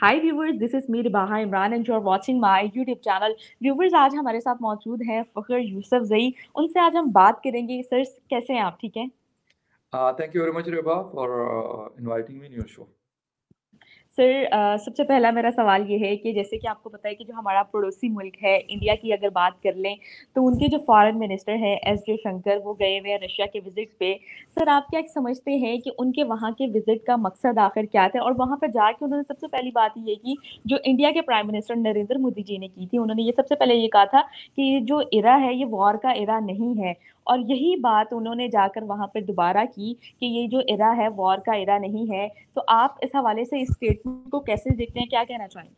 Hi viewers, this is me Ribaha Imran and you are watching my YouTube channel. Viewers, आज हमारे साथ मौजूद हैं फ़खर यूसुफजई। उनसे आज हम बात करेंगे। सर, कैसे हैं आप? ठीक हैं? Thank you very much, Reba, for inviting me in your show. Sir, सबसे पहला मेरा सवाल ये है कि जैसे कि आपको पता है कि जो हमारा पड़ोसी मुल्क है इंडिया की अगर बात कर लें, तो उनके जो फॉरेन मिनिस्टर हैं एस जयशंकर, वो गए हुए हैं रशिया के विजिट पे। सर, आप क्या समझते हैं कि उनके वहाँ के विजिट का मकसद आखिर क्या था? और वहाँ पर जाके उन्होंने सबसे पहली बात ये की, जो इंडिया के प्राइम मिनिस्टर नरेंद्र मोदी जी ने की थी, उन्होंने ये सबसे पहले ये कहा था कि ये जो इरा है ये वॉर का इरा नहीं है। और यही बात उन्होंने जाकर वहाँ पर दोबारा की कि ये जो इरा है वॉर का इरा नहीं है। तो आप इस हवाले से इस स्टेटमेंट को कैसे देखते हैं? क्या कहना चाहेंगे?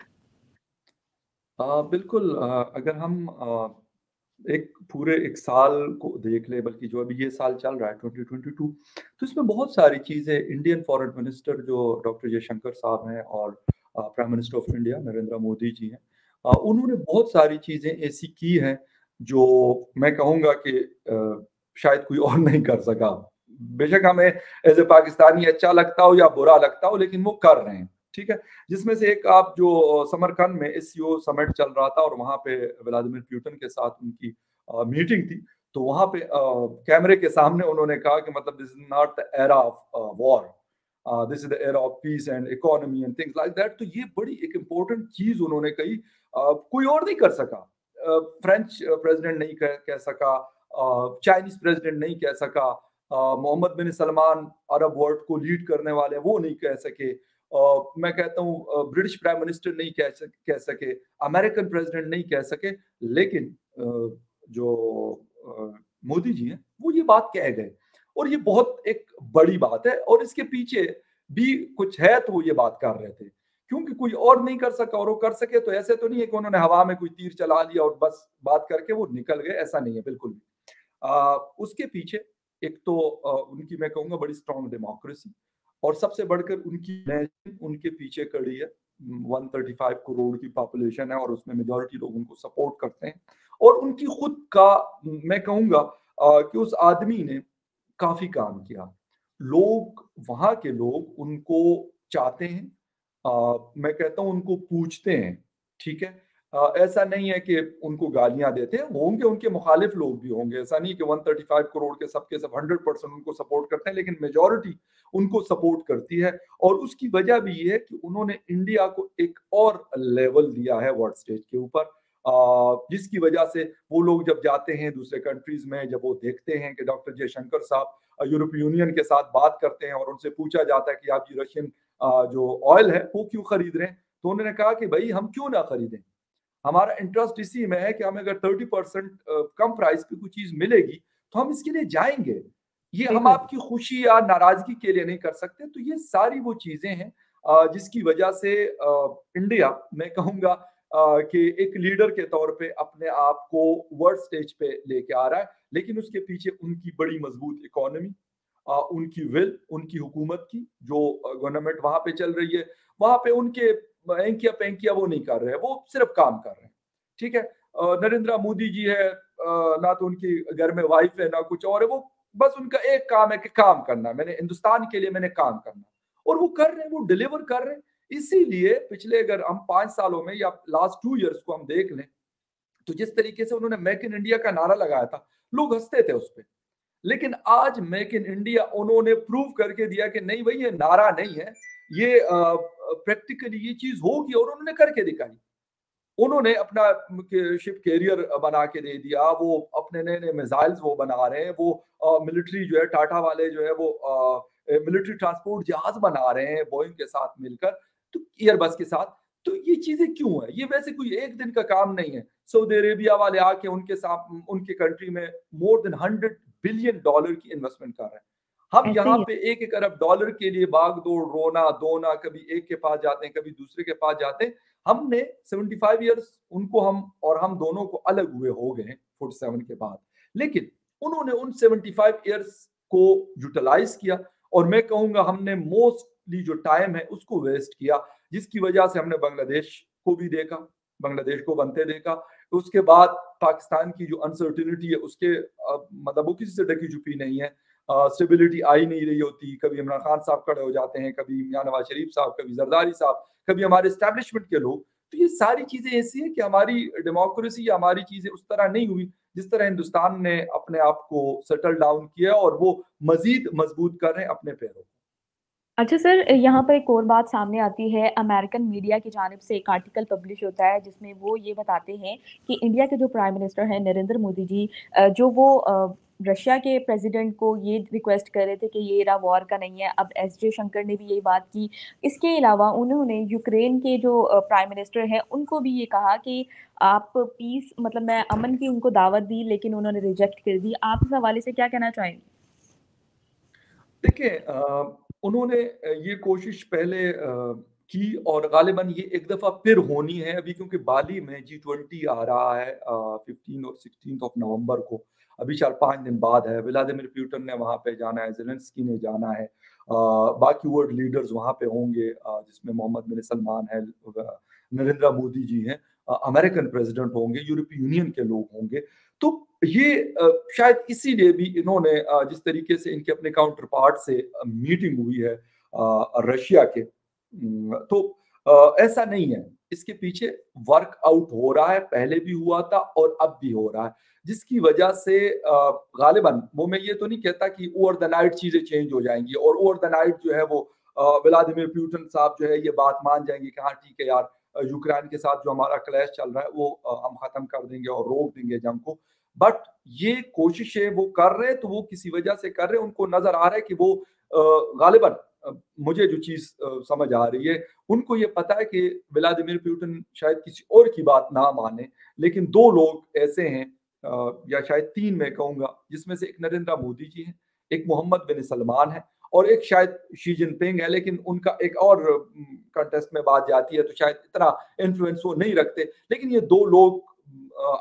बिल्कुल, अगर हम एक पूरे एक साल को देख ले, बल्कि जो अभी ये साल चल रहा है 2022, तो इसमें बहुत सारी चीज़ें इंडियन फॉरेन मिनिस्टर जो डॉक्टर जयशंकर साहब हैं और prime minister of India Narendra Modi ji हैं, उन्होंने बहुत सारी चीज़ें ऐसी की हैं जो मैं कहूँगा कि शायद कोई और नहीं कर सका। बेशक हमें एज ए पाकिस्तानी अच्छा लगता हो या बुरा लगता हो, लेकिन वो कर रहे हैं। ठीक है। जिसमें से एक आप जो समरकंद में एससीओ समिट चल रहा था और वहां पे व्लादिमीर पुतिन के साथ उनकी मीटिंग थी, तो वहां पे कैमरे के सामने उन्होंने कहा कि मतलब this is not the era of war, this is the era of peace and economy and things like that. तो ये बड़ी एक इंपॉर्टेंट चीज उन्होंने कही, कोई और नहीं कर सका। फ्रेंच प्रेसिडेंट नहीं कह सका, चाइनीज प्रेसिडेंट नहीं कह सका, मोहम्मद बिन सलमान अरब वर्ल्ड को लीड करने वाले वो नहीं कह सके, मैं कहता हूँ ब्रिटिश प्राइम मिनिस्टर नहीं कह सके, अमेरिकन प्रेसिडेंट नहीं कह सके, लेकिन जो मोदी जी हैं वो ये बात कह गए। और ये बहुत एक बड़ी बात है, और इसके पीछे भी कुछ है तो वो ये बात कर रहे थे, क्योंकि कोई और नहीं कर सका और वो कर सके तो ऐसे तो नहीं है कि उन्होंने हवा में कोई तीर चला लिया और बस बात करके वो निकल गए, ऐसा नहीं है बिल्कुल भी। उसके पीछे एक तो उनकी मैं कहूंगा बड़ी स्ट्रॉन्ग डेमोक्रेसी, और सबसे बढ़कर उनकी नेशन उनके पीछे खड़ी है। 135 करोड़ की पॉपुलेशन है और उसमें मेजॉरिटी लोग उनको सपोर्ट करते हैं। और उनकी खुद का मैं कहूंगा कि उस आदमी ने काफी काम किया। लोग, वहां के लोग उनको चाहते हैं, मैं कहता हूं उनको पूछते हैं। ठीक है। ऐसा नहीं है कि उनको गालियां देते हैं, होंगे उनके मुखालिफ लोग भी होंगे, ऐसा नहीं कि 135 करोड़ के सबके सब 100% उनको सपोर्ट करते हैं, लेकिन मेजॉरिटी उनको सपोर्ट करती है। और उसकी वजह भी ये है कि उन्होंने इंडिया को एक और लेवल दिया है वर्ल्ड स्टेज के ऊपर, जिसकी वजह से वो लोग जब जाते हैं दूसरे कंट्रीज में, जब वो देखते हैं कि डॉक्टर जयशंकर साहब यूरोपीय यूनियन के साथ बात करते हैं और उनसे पूछा जाता है कि आप ये रशियन जो ऑयल है वो क्यों खरीद रहे हैं, तो उन्होंने कहा कि भाई हम क्यों ना खरीदें, हमारा इंटरेस्ट इसी में है कि हमें अगर 30% कम प्राइस पे कोई चीज मिलेगी तो हम इसके लिए जाएंगे। ये हम बिल्कुल। आपकी खुशी या नाराजगी के लिए नहीं कर सकते। तो ये सारी वो चीजें हैं जिसकी वजह से इंडिया, मैं कहूंगा कि एक लीडर के तौर पे अपने आप को वर्ल्ड स्टेज पे लेके आ रहा है, लेकिन उसके पीछे उनकी बड़ी मजबूत इकोनॉमी, उनकी विल, उनकी हुकूमत की जो गवर्नमेंट वहां पे चल रही है, वहां पे उनके एंकिया पेंकिया वो नहीं कर रहे हैं, वो सिर्फ काम कर रहे हैं। ठीक है। नरेंद्र मोदी जी है, ना तो उनकी घर में वाइफ है ना कुछ और है, वो बस उनका एक काम है कि काम करना, मैंने हिंदुस्तान के लिए मैंने काम करना, और वो कर रहे हैं, वो डिलीवर कर रहे हैं। इसीलिए पिछले अगर हम 5 सालों में या लास्ट 2 इयर्स को हम देख लें, तो जिस तरीके से उन्होंने मेक इन इंडिया का नारा लगाया था, लोग हंसते थे उस पर, लेकिन आज मेक इन इंडिया उन्होंने प्रूव करके दिया कि नहीं भाई ये नारा नहीं है, ये प्रैक्टिकली ये चीज होगी, और उन्होंने करके दिखाई। उन्होंने अपना शिप कैरियर बना के दे दिया, वो अपने नए नए मिसाइल्स वो बना रहे हैं, वो मिलिट्री जो है टाटा वाले जो है वो मिलिट्री ट्रांसपोर्ट जहाज बना रहे हैं बोइंग के साथ मिलकर, तो एयरबस के साथ। तो ये चीजें क्यों है? ये वैसे कोई एक दिन का काम नहीं है। सऊदी अरेबिया वाले आके उनके साथ उनके कंट्री में मोर देन $100 बिलियन की इन्वेस्टमेंट कर रहे हैं। हम ऐसे यहाँ ही है। पे एक एक अरब डॉलर के लिए भाग दौड़, रोना धोना, कभी एक के पास जाते हैं कभी दूसरे के पास जाते हैं। हमने 75 ईयर्स उनको, हम दोनों को अलग हुए हो गए 47 के बाद, लेकिन उन्होंने उन 75 ईयर्स को यूटिलाइज किया, और मैं कहूंगा हमने मोस्टली जो टाइम है उसको वेस्ट किया, जिसकी वजह से हमने बांग्लादेश को भी देखा, बांग्लादेश को बनते देखा। उसके बाद पाकिस्तान की जो अनसर्टिनिटी है उसके मतलब वो किसी से ढकी छुपी नहीं है, स्टेबिलिटी आ ही नहीं रही होती, कभी इमरान खान साहब खड़े हो जाते हैं, कभी मियां नवाज शरीफ साहब, कभी जरदारी साहब, कभी हमारे एस्टैब्लिशमेंट के लोग। तो ये सारी चीज़ें ऐसी हैं कि हमारी डेमोक्रेसी या हमारी चीज़ें उस तरह नहीं हुई, जिस तरह हिंदुस्तान ने अपने आप को सेटल डाउन किया और वो मज़ीद मज़बूत कर रहे हैं अपने पैरों। अच्छा सर, यहाँ पर एक और बात सामने आती है, अमेरिकन मीडिया की जानिब से एक आर्टिकल पब्लिश होता है जिसमें वो ये बताते हैं कि इंडिया के जो प्राइम मिनिस्टर हैं नरेंद्र मोदी जी, जो वो रशिया के प्रेसिडेंट को ये रिक्वेस्ट कर रहे थे कि ये एरा वॉर का नहीं है। अब एस जयशंकर ने भी यही बात की। इसके अलावा उन्होंने यूक्रेन के जो प्राइम मिनिस्टर हैं उनको भी ये कहा कि आप पीस, मतलब मैं अमन की उनको दावत दी, लेकिन उन्होंने रिजेक्ट कर दी। आप इस हवाले से क्या कहना चाहेंगे? देखिए उन्होंने ये कोशिश पहले की और गालिबन ये एक दफ़ा फिर होनी है अभी, क्योंकि बाली में G20 आ रहा है 15 और 16 ऑफ नवंबर को। अभी 4-5 दिन बाद है। व्लादिमीर पुतिन ने वहाँ पे जाना है, ज़ेलेंस्की ने जाना है। बाकी वर्ल्ड लीडर्स वहाँ पे होंगे, जिसमें मोहम्मद बिन सलमान है, नरेंद्र मोदी जी हैं, अमेरिकन प्रेसिडेंट होंगे, यूरोपीय यूनियन के लोग होंगे। तो ये शायद इसीलिए भी इन्होंने जिस तरीके से इनके अपने काउंटर पार्ट से मीटिंग हुई है रशिया के, तो ऐसा नहीं है। इसके पीछे वर्कआउट हो रहा है, पहले भी हुआ था और अब भी हो रहा है, जिसकी वजह से गालिबन वो, मैं ये तो नहीं कहता कि ओवर द नाइट चीजें चेंज हो जाएंगी और ओवर द नाइट जो है वो व्लादिमीर पुतिन साहब जो है ये बात मान जाएंगे कि हाँ ठीक है यार, यूक्रेन के साथ जो हमारा क्लैश चल रहा है वो हम खत्म कर देंगे और रोक देंगे जंग को। बट ये कोशिशें वो कर रहे हैं तो वो किसी वजह से कर रहे हैं, उनको नजर आ रहा है कि वो गालिबन मुझे जो चीज समझ आ रही है, उनको ये पता है कि व्लादिमीर पुतिन शायद किसी और की बात ना माने, लेकिन दो लोग ऐसे हैं, या शायद तीन मैं कहूंगा, जिसमें से एक नरेंद्र मोदी जी हैं, एक मोहम्मद बिन सलमान है और एक शायद शी जिनपिंग है, लेकिन उनका एक और कंटेस्ट में बात जाती है तो शायद इतना इन्फ्लुएंस वो नहीं रखते, लेकिन ये दो लोग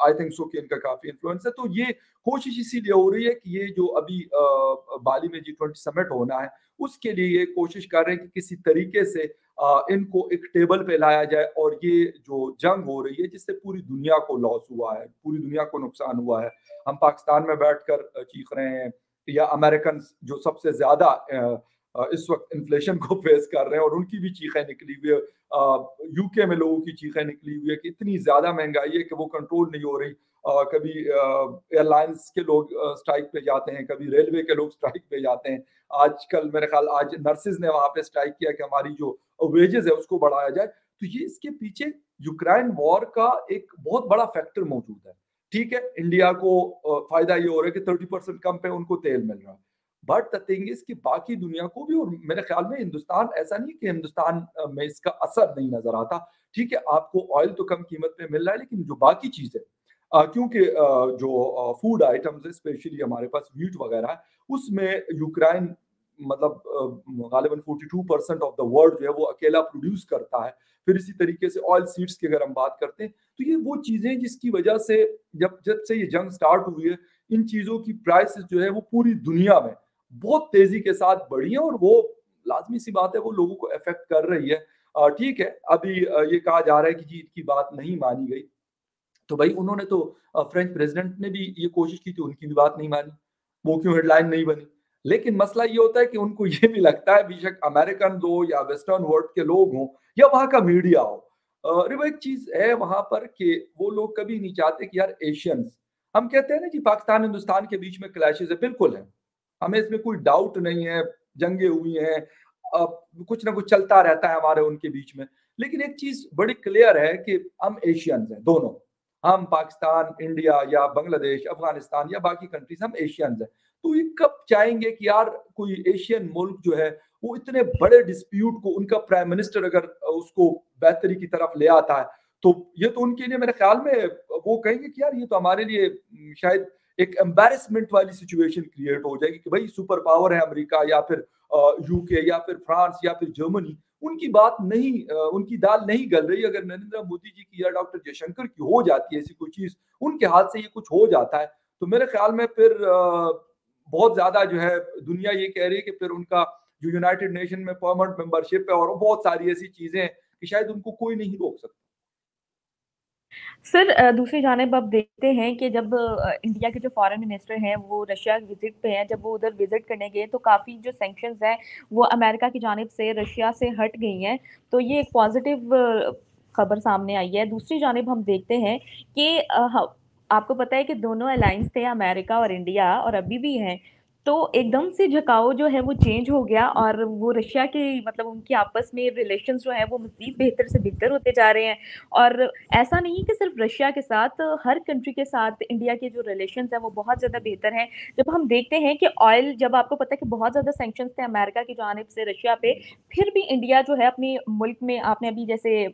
आई थिंक सो कि इनका काफी इन्फ्लुएंस है। तो ये कोशिश इसीलिए हो रही है कि ये जो अभी बाली में G20 समिट होना है, उसके लिए ये कोशिश कर रहे हैं कि किसी तरीके से इनको एक टेबल पे लाया जाए और ये जो जंग हो रही है जिससे पूरी दुनिया को लॉस हुआ है, पूरी दुनिया को नुकसान हुआ है, हम पाकिस्तान में बैठकर चीख रहे हैं, या अमेरिकन जो सबसे ज्यादा इस वक्त इन्फ्लेशन को फेस कर रहे हैं और उनकी भी चीखें निकली हुई है, यूके में लोगों की चीखें निकली हुई है कि इतनी ज्यादा महंगाई है कि वो कंट्रोल नहीं हो रही। कभी एयरलाइंस के लोग स्ट्राइक पे जाते हैं, कभी रेलवे के लोग स्ट्राइक पे जाते हैं। आजकल मेरे ख्याल आज नर्सेज ने वहां पे स्ट्राइक किया कि हमारी जो वेजेस है उसको बढ़ाया जाए। तो ये इसके पीछे यूक्रेन वॉर का एक बहुत बड़ा फैक्टर मौजूद है। ठीक है, इंडिया को फायदा ये हो रहा है कि 30% कम पे उनको तेल मिल रहा है, बट द थिंग इज कि बाकी दुनिया को भी, और मेरे ख्याल में हिंदुस्तान, ऐसा नहीं कि हिंदुस्तान में इसका असर नहीं नजर आता। ठीक है, आपको ऑयल तो कम कीमत पे मिल रहा है, लेकिन जो बाकी चीजें, क्योंकि जो फूड आइटम्स है, स्पेशली हमारे पास वीट वगैरह है, उसमें यूक्रेन मतलब गालिबन 42% ऑफ द वर्ल्ड जो है वो अकेला प्रोड्यूस करता है। फिर इसी तरीके से ऑयल सीड्स की अगर हम बात करते हैं, तो ये वो चीजें जिसकी वजह से जब जब से ये जंग स्टार्ट हुई है, इन चीजों की प्राइसेस जो है वो पूरी दुनिया में बहुत तेजी के साथ बढ़ी है और वो लाजमी सी बात है वो लोगों को अफेक्ट कर रही है। ठीक है, अभी ये कहा जा रहा है कि जी इनकी बात नहीं मानी गई, तो भाई उन्होंने तो फ्रेंच प्रेसिडेंट ने भी ये कोशिश की थी, उनकी भी बात नहीं मानी, वो क्यों हेडलाइन नहीं बनी। लेकिन मसला ये होता है कि उनको ये भी लगता है, बेशक अमेरिकन हो या वेस्टर्न वर्ल्ड के लोग हों या वहाँ का मीडिया हो, वो एक चीज है वहां पर कि वो लोग कभी नहीं चाहते कि यार एशियंस, हम कहते हैं ना कि पाकिस्तान हिंदुस्तान के बीच में क्लैशेस है, बिल्कुल है, हमें इसमें कोई डाउट नहीं है, जंगे हुई हैं, कुछ ना कुछ चलता रहता है हमारे उनके बीच में। लेकिन एक चीज बड़ी क्लियर है कि हम एशियंस हैं दोनों, हम पाकिस्तान, इंडिया या बांग्लादेश, अफगानिस्तान या बाकी कंट्रीज, हम एशियंस हैं। तो ये कब चाहेंगे कि यार कोई एशियन मुल्क जो है वो इतने बड़े डिस्प्यूट को, उनका प्राइम मिनिस्टर अगर उसको बेहतरी की तरफ ले आता है, तो ये तो उनके लिए मेरे ख्याल में वो कहेंगे कि यार ये तो हमारे लिए शायद एक एम्बेरसमेंट वाली सिचुएशन क्रिएट हो जाएगी कि भाई सुपर पावर है अमेरिका या फिर यूके या फिर फ्रांस या फिर जर्मनी, उनकी बात नहीं, उनकी दाल नहीं गल रही। अगर नरेंद्र मोदी जी की या डॉक्टर जयशंकर की हो जाती है ऐसी कोई चीज, उनके हाथ से ये कुछ हो जाता है, तो मेरे ख्याल में फिर बहुत ज्यादा जो है दुनिया ये कह रही है कि फिर उनका जो यूनाइटेड नेशन में परमानेंट मेंबरशिप है और बहुत सारी ऐसी चीजें हैं कि शायद उनको कोई नहीं रोक सकता। सर दूसरी जानिब अब देखते हैं कि जब इंडिया के जो फॉरेन मिनिस्टर हैं वो रशिया विजिट पे हैं, जब वो उधर विजिट करने गए तो काफ़ी जो सैंक्शंस हैं वो अमेरिका की जानिब से रशिया से हट गई हैं। तो ये एक पॉजिटिव खबर सामने आई है। दूसरी जानिब हम देखते हैं कि आपको पता है कि दोनों अलायंस थे अमेरिका और इंडिया और अभी भी हैं। तो एकदम से झुकाव जो है वो चेंज हो गया और वो रशिया के मतलब उनकी आपस में रिलेशंस जो है वो मज़ीद बेहतर से बेहतर होते जा रहे हैं। और ऐसा नहीं कि सिर्फ रशिया के साथ, हर कंट्री के साथ इंडिया के जो रिलेशंस हैं वो बहुत ज़्यादा बेहतर हैं। जब हम देखते हैं कि ऑयल, जब आपको पता है कि बहुत ज़्यादा सैंक्शंस थे अमेरिका की जानिब से रशिया पे, फिर भी इंडिया जो है अपने मुल्क में, आपने अभी जैसे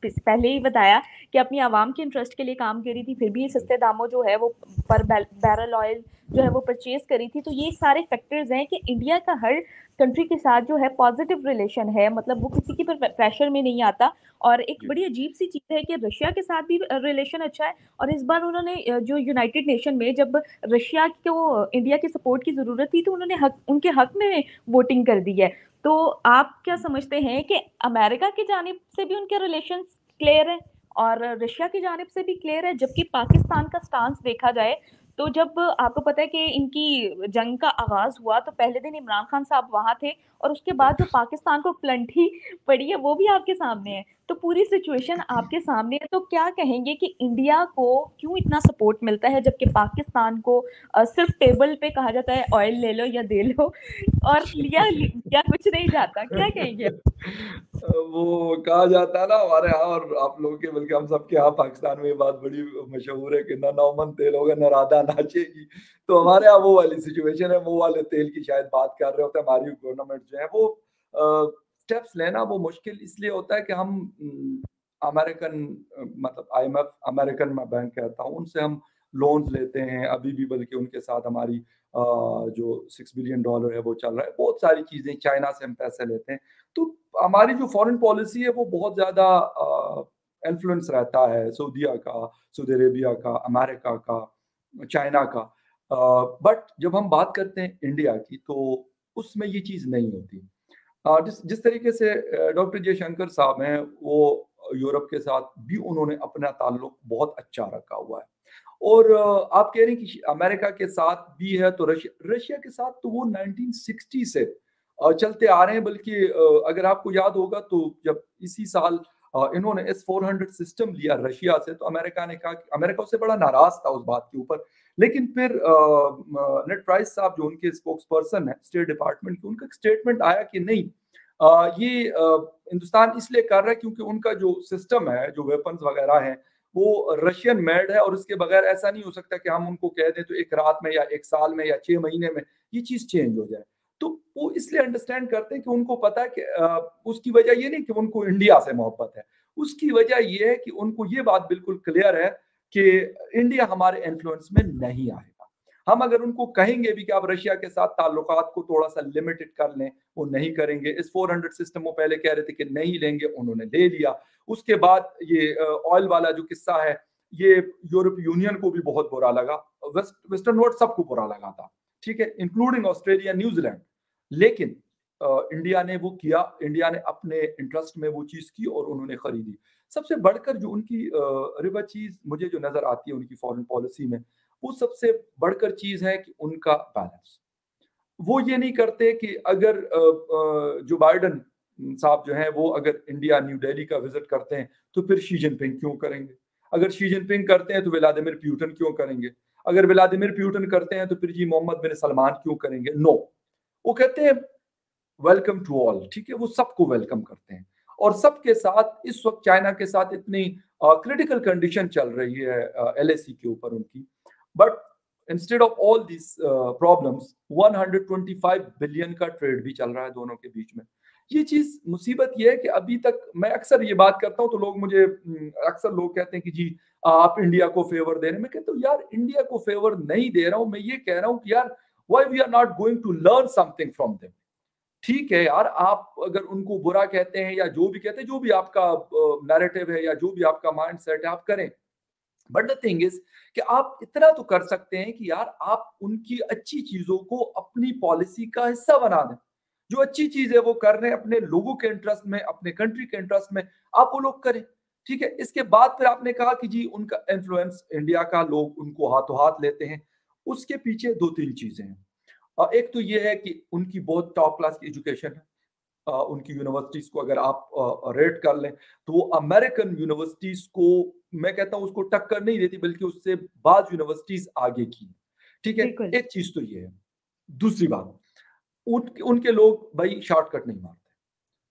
पहले ही बताया कि अपनी आवाम के इंटरेस्ट के लिए काम करी थी, फिर भी सस्ते दामों जो है वो पर बैरल ऑयल जो है वो परचेज करी थी। तो ये सारे फैक्टर्स हैं कि इंडिया का हर कंट्री के साथ जो है पॉजिटिव रिलेशन है, मतलब वो किसी के पर प्रेशर में नहीं आता। और एक जी। बड़ी अजीब सी चीज़ है कि रशिया के साथ भी रिलेशन अच्छा है और इस बार उन्होंने जो यूनाइटेड नेशन में जब रशिया को इंडिया की सपोर्ट की ज़रूरत थी तो उन्होंने उनके हक में वोटिंग कर दी है। तो आप क्या समझते हैं कि अमेरिका की जानिब से भी उनके रिलेशंस क्लियर है और रशिया की जानिब से भी क्लियर है, जबकि पाकिस्तान का स्टांस देखा जाए तो जब आपको पता है कि इनकी जंग का आगाज़ हुआ तो पहले दिन इमरान खान साहब वहाँ थे और उसके बाद जो पाकिस्तान को प्लंटी पड़ी है वो भी आपके सामने है। तो पूरी सिचुएशन आपके सामने है, तो क्या कहेंगे कि इंडिया को क्यों इतना सपोर्ट मिलता है जबकि पाकिस्तान को सिर्फ टेबल पे कहा जाता है ऑयल ले लो या दे लो और लिया कुछ नहीं जाता, क्या कहेंगे आप? वो कहा जाता है ना हमारे यहाँ और आप लोगों के, बल्कि हम सबके यहाँ पाकिस्तान में ये बात बड़ी मशहूर है कि ना नौमन तेल होगा ना राधा नाचेगी। तो हमारे यहाँ वो वाली सिचुएशन है, वो वाले तेल की शायद बात कर रहे होते हैं। हमारी गवर्नमेंट जो है वो स्टेप्स लेना वो मुश्किल इसलिए होता है कि हम अमेरिकन मतलब आईएमएफ, अमेरिकन मैं बैंक कहता हूँ, उनसे हम लोन्स लेते हैं अभी भी, बल्कि उनके साथ हमारी जो $6 बिलियन है वो चल रहा है। बहुत सारी चीज़ें, चाइना से हम पैसे लेते हैं। तो हमारी जो फॉरेन पॉलिसी है वो बहुत ज़्यादा इन्फ्लुएंस रहता है सऊदीया का, सऊदी अरेबिया का, अमेरिका का, चाइना का। बट जब हम बात करते हैं इंडिया की तो उसमें ये चीज़ नहीं होती। जिस जिस तरीके से डॉक्टर जयशंकर साहब हैं, वो यूरोप के साथ भी उन्होंने अपना ताल्लुक बहुत अच्छा रखा हुआ है। और आप कह रहे हैं कि अमेरिका के साथ भी है, तो रशिया रशिया के साथ तो वो 1960 से चलते आ रहे हैं। बल्कि अगर आपको याद होगा तो जब इसी साल इन्होंने S-400 सिस्टम लिया रशिया से, तो अमेरिका ने कहा कि अमेरिका उससे बड़ा नाराज़ था उस बात के ऊपर। लेकिन फिर नेड प्राइस साहब जो उनके स्पोक्स पर्सन हैं स्टेट डिपार्टमेंट के, उनका एक स्टेटमेंट आया कि नहीं, ये हिंदुस्तान इसलिए कर रहा है क्योंकि उनका जो सिस्टम है, जो वेपन्स वगैरह हैं, वो रशियन मेड है और उसके बगैर ऐसा नहीं हो सकता कि हम उनको कह दें तो 1 रात में या 1 साल में या 6 महीने में ये चीज़ चेंज हो जाए। तो वो इसलिए अंडरस्टैंड करते हैं कि उनको पता है कि उसकी वजह ये नहीं कि उनको इंडिया से मोहब्बत है। उसकी वजह ये है कि उनको ये बात बिल्कुल क्लियर है कि इंडिया हमारे इन्फ्लुएंस में नहीं आएगा। हम अगर उनको कहेंगे भी कि आप रशिया के साथ ताल्लुकात को थोड़ा-सा लिमिटेड कर लें, वो नहीं करेंगे। इस 400 सिस्टम वो पहले कह रहे थे कि नहीं लेंगे, उन्होंने ले लिया। उसके बाद ये ऑयल वाला जो किस्सा है, ये यूरोप यूनियन को भी बहुत बुरा लगा। वेस्टर्न वर्ल्ड सबको बुरा लगा था, ठीक है? Including Australia, New Zealand. लेकिन इंडिया ने वो किया, इंडिया ने अपने इंटरेस्ट में वो चीज़ की और उन्होंने खरीदी। सबसे बढ़कर जो उनकी रिवा चीज़ मुझे जो नज़र आती है उनकी फॉरेन पॉलिसी में, वो सबसे बढ़कर चीज़ है कि उनका बैलेंस। वो ये नहीं करते कि अगर जो बाइडेन साहब जो हैं, वो अगर इंडिया, न्यू दिल्ली का विज़िट करते हैं, तो फिर शी जिनपिंग क्यों करेंगे? अगर शी जिनपिंग करते हैं, तो व्लादिमीर पुतिन क्यों करेंगे? अगर व्लादिमीर पुतिन करते हैं, तो फिर जी मोहम्मद बिन सलमान क्यों करेंगे? नो। वो कहते हैं वेलकम टू ऑल, ठीक है? वो सबको वेलकम करते हैं और सबके साथ इस वक़्त चाइना के साथ इतनी क्रिटिकल कंडीशन चल रही है एलएसी के ऊपर उनकी। But instead of all this problems 125 billion का ट्रेड भी चल रहा है दोनों के बीच में। ये चीज़ मुसीबत ये है कि अभी तक मैं अक्सर ये बात करता हूँ तो लोग मुझे अक्सर लोग कहते हैं कि जी आप इंडिया को फ़ेवर दे रहे हैं। मैं कहता हूँ यार इंडिया को फ़ेवर नहीं दे रहा हूँ, मैं ये कह रहा हूँ कि यार why we are not going to learn something from them. ठीक है यार, आप अगर उनको बुरा कहते हैं या जो भी कहते हैं, जो भी आपका नैरेटिव है या जो भी आपका माइंडसेट है, आप करें। बट द थिंग इज़ कि आप इतना तो कर सकते हैं कि यार आप उनकी अच्छी चीज़ों को अपनी पॉलिसी का हिस्सा बना दें। जो अच्छी चीज़ है वो कर रहे हैं अपने लोगों के इंटरेस्ट में, अपने कंट्री के इंटरेस्ट में, आप वो लोग करें। ठीक है? इसके बाद फिर आपने कहा कि जी उनका इन्फ्लुएंस इंडिया का लोग उनको हाथों-हाथ लेते हैं। उसके पीछे 2-3 चीज़ें हैं। एक तो ये है कि उनकी बहुत टॉप क्लास की एजुकेशन है। उनकी यूनिवर्सिटीज़ को अगर आप रेट कर लें, तो वो अमेरिकन यूनिवर्सिटीज़ को मैं कहता हूँ उसको टक्कर नहीं देती बल्कि उससे बाज़ यूनिवर्सिटीज़ आगे की हैं। ठीक है? बिल्कुल, एक चीज़ तो ये है। दूसरी बात, उनके लोग भई शॉर्टकट नहीं मारते।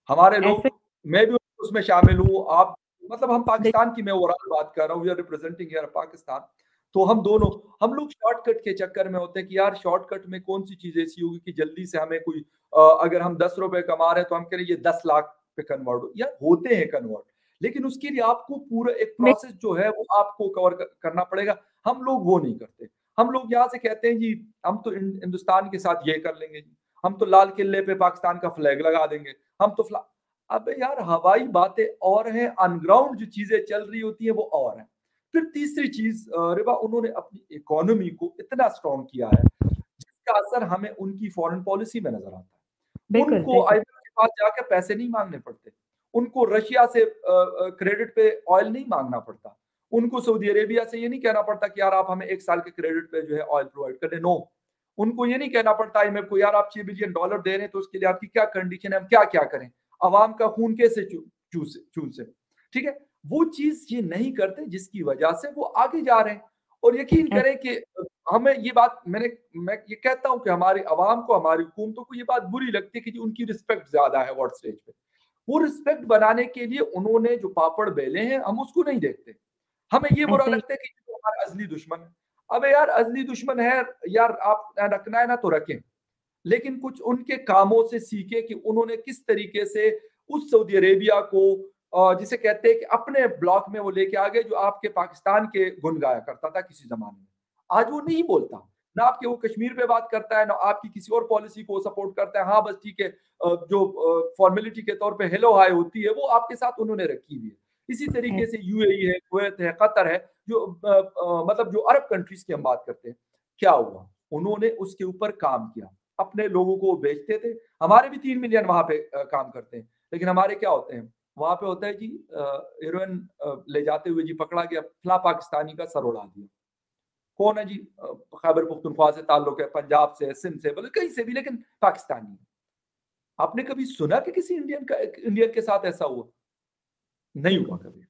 हमारे ऐसे लोग मैं भी उसमें शामिल हूँ, आप मतलब हम बिल पाकिस्तान की मैं ओवरऑल बात कर रहा हूँ, we are representing here Pakistan. तो हम दोनों हम लोग शॉर्टकट के चक्कर में होते हैं कि यार शॉर्टकट में कौन-सी चीज़ ऐसी होगी कि जल्दी से हमें कोई अगर हम ₹10 कमा रहे हैं तो हम कह रहे हैं ये 10 लाख पे कन्वर्ट हो। यार होते हैं कन्वर्ट, लेकिन उसके लिए आपको पूरा एक मैं प्रोसेस जो है वो आपको कवर करना पड़ेगा। हम लोग वो नहीं करते। हम लोग यहाँ से कहते हैं जी हम तो हिंदुस्तान के साथ ये कर लेंगे जी, हम तो लाल किले पे पाकिस्तान का फ्लैग लगा देंगे, हम तो फ्ला अबे यार हवाई बातें और हैं, ऑन ग्राउंड जो चीज़ें चल रही होती हैं वो और हैं। फिर तीसरी चीज़ रिवा उन्होंने अपनी इकोनॉमी को इतना स्ट्रॉन्ग किया है, जिसका असर हमें उनकी फॉरेन पॉलिसी में नज़र आता है। बिल्कुल, उनको बिल्कुल, आईएमएफ के पास जाके पैसे नहीं माँगने पड़ते। उनको रशिया से क्रेडिट पे ऑयल नहीं माँगना पड़ता। उनको सऊदी अरेबिया से ये नहीं कहना पड़ता कि यार आप हमें 1 साल के क्रेडिट पे जो है ऑयल प्रोवाइड कर दें, नो। उनको ये नहीं कहना पड़ता आईएमएफ को यार आप $6 बिलियन दे रहे हैं तो उसके लिए आपकी क्या कंडीशन है, हम क्या-क्या करें? अवाम का खून कैसे चूसे, ठीक है? वो चीज़ ये नहीं करते जिसकी वजह से वो आगे जा रहे हैं और यकीन ऐस करें कि हमें ये बात मैं ये कहता हूँ कि हमारी अवाम को, हमारी हुकूमतों को ये बात बुरी लगती है कि जी उनकी रिस्पेक्ट ज़्यादा है वर्ल्ड स्टेज पे। वो रिस्पेक्ट बनाने के लिए उन्होंने जो पापड़ बेले हैं, हम उसको नहीं देखते। हमें ये बुरा ऐसा ही लगता है कि ये तो हमारा अज़ली दुश्मन है। अबे यार अज़ली दुश्मन है, यार आप रखना है ना तो रखें। लेकिन कुछ उनके कामों से सीखे कि उन्होंने किस तरीके से उस सऊदी अरेबिया को जिसे कहते हैं कि अपने ब्लॉक में वो लेके आ गए जो आपके पाकिस्तान के गुण गाया करता था किसी ज़माने में। आज वो नहीं बोलता। ना आपके वो कश्मीर पे बात करता है, ना आपकी किसी और पॉलिसी को सपोर्ट करता है। हाँ, बस ठीक है जो फॉर्मेलिटी के तौर पे हेलो हाय होती है, वो आपके साथ उन्होंने रखी हुई है। इसी तरीके ऐस से यूएई है, कुवैत है, कतर है, जो मतलब जो अरब कंट्रीज़ की हम बात करते हैं। क्या हुआ? उन्होंने उसके ऊपर काम किया। अपने लोगों को बेचते थे। हमारे भी 3 मिलियन वहाँ पे काम करते हैं। लेकिन हमारे क्या होते हैं, वहाँ पे होता है जी हेरोइन ले जाते हुए जी पकड़ा गया, फलाँ पाकिस्तानी का सर उड़ा दिया। कौन है जी? खैबर पख्तूनख्वा से ताल्लुक है, पंजाब से, सिंध से, मतलब कहीं से भी लेकिन पाकिस्तानी है। आपने कभी सुना कि किसी इंडियन के साथ ऐसा हुआ? नहीं हुआ बिल्कुल, कभी।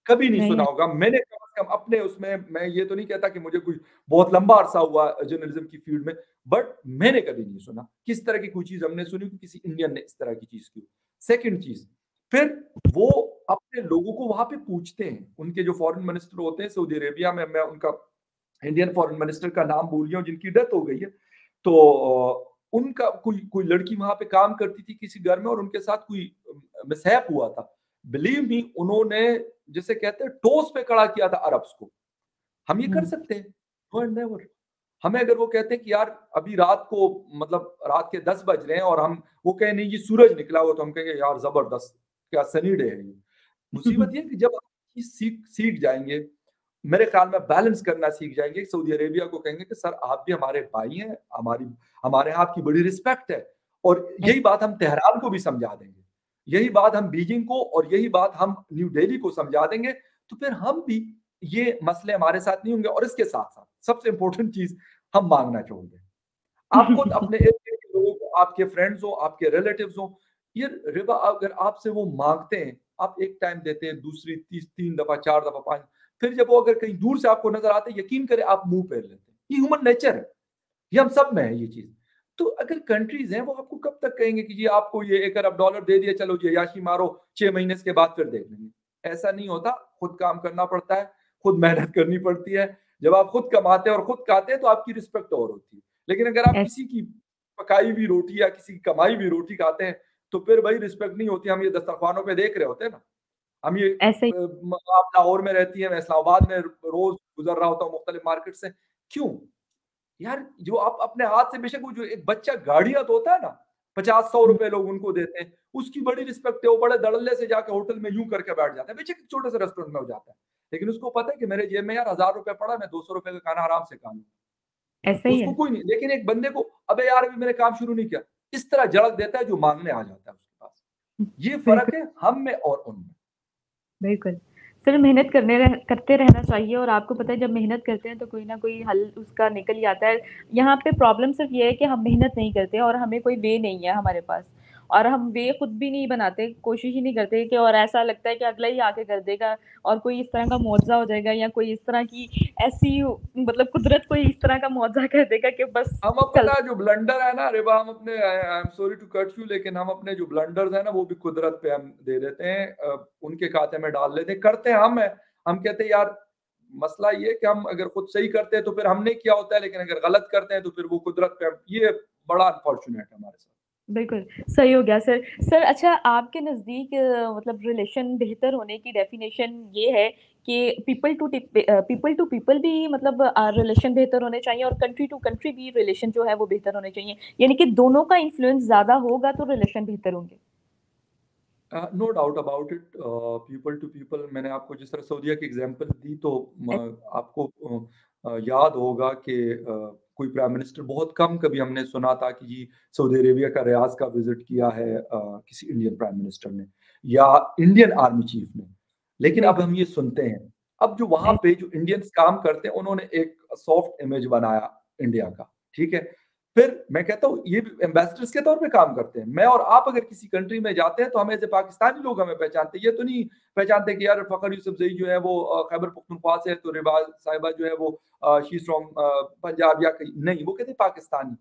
कभी नहीं नहीं सुना है होगा। मैंने कम से कम अपने उसमें मैं ये तो नहीं कहता कि मुझे कोई बहुत लंबा अरसा हुआ जर्नलिज़्म की फ़ील्ड में, बट मैंने कभी नहीं सुना। किस तरह की कोई चीज़ हमने सुनी कि किसी इंडियन ने इस तरह की चीज़ की। सेकंड चीज़, फिर वो अपने लोगों को वहाँ पे पूछते हैं। उनके जो फॉरेन मिनिस्टर होते हैं सऊदी अरेबिया में, मैं उनका इंडियन फॉरेन मिनिस्टर का नाम भूल गया हूँ जिनकी डेथ हो गई है। तो उनका कोई कोई लड़की वहाँ पे काम करती थी किसी घर में और उनके साथ कोई मिसहैप हुआ था। बिलीव मी उन्होंने जिसे कहते हैं टोस पे खड़ा किया था अरब्स को। हम ये कर हुँ, सकते हैं? No and never. हमें अगर वो कहते हैं कि यार अभी रात को मतलब रात के 10 बज रहे हैं और हम वो कहें नहीं जी सूरज निकला हुआ तो हम कहेंगे यार ज़बरदस्त, क्या सनी डे है ये। मुसीबत ये है कि जब आप चीज़ सीख सीख जाएँगे, मेरे ख्याल में बैलेंस करना सीख जाएँगे, सऊदी अरेबिया को कहेंगे कि सर आप भी हमारे भाई हैं, हमारे यहाँ आपकी बड़ी रिस्पेक्ट है और ऐस यही बात हम तेहरान को भी समझा देंगे। यही बात हम बीजिंग को और यही बात हम न्यू दिल्ली को समझा देंगे, तो फिर हम भी ये मसले हमारे साथ नहीं होंगे और इसके साथ-साथ सबसे इम्पोर्टेंट चीज़ हम माँगना छोड़ दें। आप खुद अपने इर्द-गिर्द के लोगों को, आपके फ्रेंड्स हों, आपके रिलेटिव्स हों, ये रिबा अगर आपसे वो माँगते हैं, आप एक टाइम देते हैं, दूसरी, 3 दफ़ा, 4 दफ़ा, 5 फिर जब वो अगर कहीं दूर से आपको नज़र आते हैं, यकीन करें आप मुँह फेर लेते हैं। ये ह्यूमन नेचर है, ये हम सब में है ये चीज़। तो अगर कंट्रीज़ हैं, वो आपको कब तक कहेंगे कि जी आपको ये 1 अरब डॉलर दे दिए, चलो जी अय्याशी मारो, 6 महीने के बाद फिर देख लेंगे। ऐसा नहीं होता, खुद काम करना पड़ता है, खुद मेहनत करनी पड़ती है। जब आप खुद कमाते हैं और खुद खाते हैं, तो आपकी रिस्पेक्ट और होती है। लेकिन अगर आप ऐस किसी की पकाई हुई रोटी या किसी की कमाई हुई रोटी खाते हैं, तो फिर वही रिस्पेक्ट नहीं होती। हम ये दस्तरख़्वानों पे देख रहे होते हैं ना। हम ये ऐसे ही आप लाहौर में रहती हैं, मैं इस्लामाबाद में रोज़ गुज़र रहा होता हूँ मुख्तलिफ मार्केट से। क्यों? यार जो आप अपने हाथ से बेशक वो जो एक बच्चा गाड़ियाँ धोता है ना, 50-100 हुँ, रुपए लोग उनको देते हैं, उसकी बड़ी रिस्पेक्ट है, वो बड़े धड़ल्ले से जाके होटल में यूँ करके बैठ जाता है। बेशक एक छोटे से रेस्टोरेंट में हो जाता है। लेकिन उसको पता है कि मेरे जेब में यार ₹1000 पड़ा है, मैं ₹200 का खाना आराम से खा लूँगा। ऐसा ही उसको है। कोई नहीं, लेकिन एक बंदे को अबे यार अभी मैंने काम शुरू नहीं किया, इस तरह झड़क देता है जो माँगने आ जाता है उसके पास। ये बिल्कुल, फ़र्क है हम में और उनमें। बिल्कुल। सिर्फ मेहनत करते रहना चाहिए और आपको पता है जब मेहनत करते हैं तो कोई ना कोई हल उसका निकल ही आता है। यहाँ पे प्रॉब्लम सिर्फ ये है कि हम मेहनत नहीं करते और हमें कोई वे नहीं है हमारे पास और हम वे खुद भी नहीं बनाते, कोशिश ही नहीं करते कि और ऐसा लगता है कि अगला ही आके कर देगा और कोई इस तरह का मुआवजा हो जाएगा या कोई इस तरह की ऐसी मतलब कुदरत कोई इस तरह का मुआवजा कर देगा कि बस हम चल। अपना जो ब्लंडर है ना रिबा, हम अपने, I am sorry to cut you, लेकिन हम अपने जो ब्लंडर्स है ना वो भी कुदरत पे हम दे देते हैं, उनके खाते में डाल लेते हैं, करते हैं हम कहते हैं यार मसला ये है कि हम अगर खुद सही करते हैं तो फिर हमने किया होता है, लेकिन अगर गलत करते हैं तो फिर वो कुदरत पे ये बड़ा अनफॉर्चुनेट है हमारे साथ। बिल्कुल, सही हो गया सर। सर अच्छा आपके नज़दीक मतलब रिलेशन बेहतर होने की डेफ़िनेशन ये है कि पीपल टू पीपल भी मतलब रिलेशन बेहतर होने चाहिए और कंट्री टू कंट्री भी रिलेशन जो है वो बेहतर होने चाहिए। यानी कि दोनों का इन्फ्लुएंस ज़्यादा होगा तो रिलेशन बेहतर होंगे। No doubt about it, people to people, मैंने आपको जिस तरह सऊदीया की एग्जांपल दी तो आपको याद होगा कि कोई प्राइम मिनिस्टर बहुत कम कभी हमने सुना था कि जी सऊदी अरेबिया का रियाज का विजिट किया है किसी इंडियन प्राइम मिनिस्टर ने या इंडियन आर्मी चीफ ने, लेकिन अब बिल्कुल, हम ये सुनते हैं। अब जो वहां ऐस पे जो इंडियंस काम करते हैं उन्होंने एक सॉफ्ट इमेज बनाया इंडिया का, ठीक है। फिर मैं कहता हूँ ये भी एम्बेसडर्स के तौर पे काम करते हैं। मैं और आप अगर किसी कंट्री में जाते हैं तो हमें एज़ ए पाकिस्तानी लोग हमें पहचानते हैं। ये तो नहीं पहचानते कि यार फ़खर यूसुफ़ज़ई जो है वो खैबर पख्तूनख्वा से है, तो रिबाज़ साहिबा जो है वो शी इज़ फ्रॉम पंजाब या कहीं नहीं, वो कहते हैं पाकिस्तानी।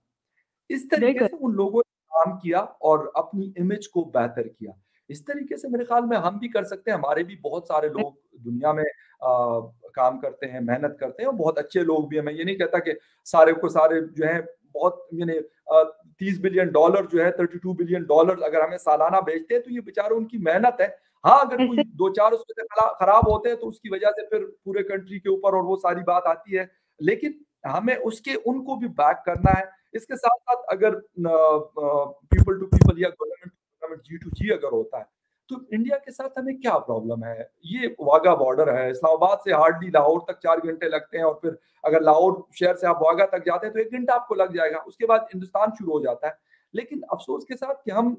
इस तरीके बिल्कुल, से उन लोगों ने काम किया और अपनी इमेज को बेहतर किया। इस तरीके से मेरे ख़्याल में हम भी कर सकते हैं। हमारे भी बहुत सारे बिल लोग दुनिया में काम करते हैं, मेहनत करते हैं और बहुत अच्छे लोग भी हैं। मैं ये नहीं कहता कि सारे को सारे जो हैं बहुत यानी $30 बिलियन जो है $32 बिलियन अगर हमें सालाना भेजते हैं तो ये बेचारे उनकी मेहनत है। हाँ, अगर कोई ऐसे 2-4 उसमें से खराब होते हैं तो उसकी वजह से फिर पूरे कंट्री के ऊपर और वो सारी बात आती है। लेकिन हमें उसके उनको भी बैक करना है। इसके साथ-साथ अगर पीपल टू पीपल या government to government, G to G अगर होता है, तो इंडिया के साथ हमें क्या प्रॉब्लम है? ये वाघा बॉर्डर है, इस्लामाबाद से हार्डली लाहौर तक 4 घंटे लगते हैं और फिर अगर लाहौर शहर से आप वाघा तक जाते हैं तो 1 घंटा आपको लग जाएगा, उसके बाद हिंदुस्तान शुरू हो जाता है। लेकिन अफ़सोस के साथ कि हम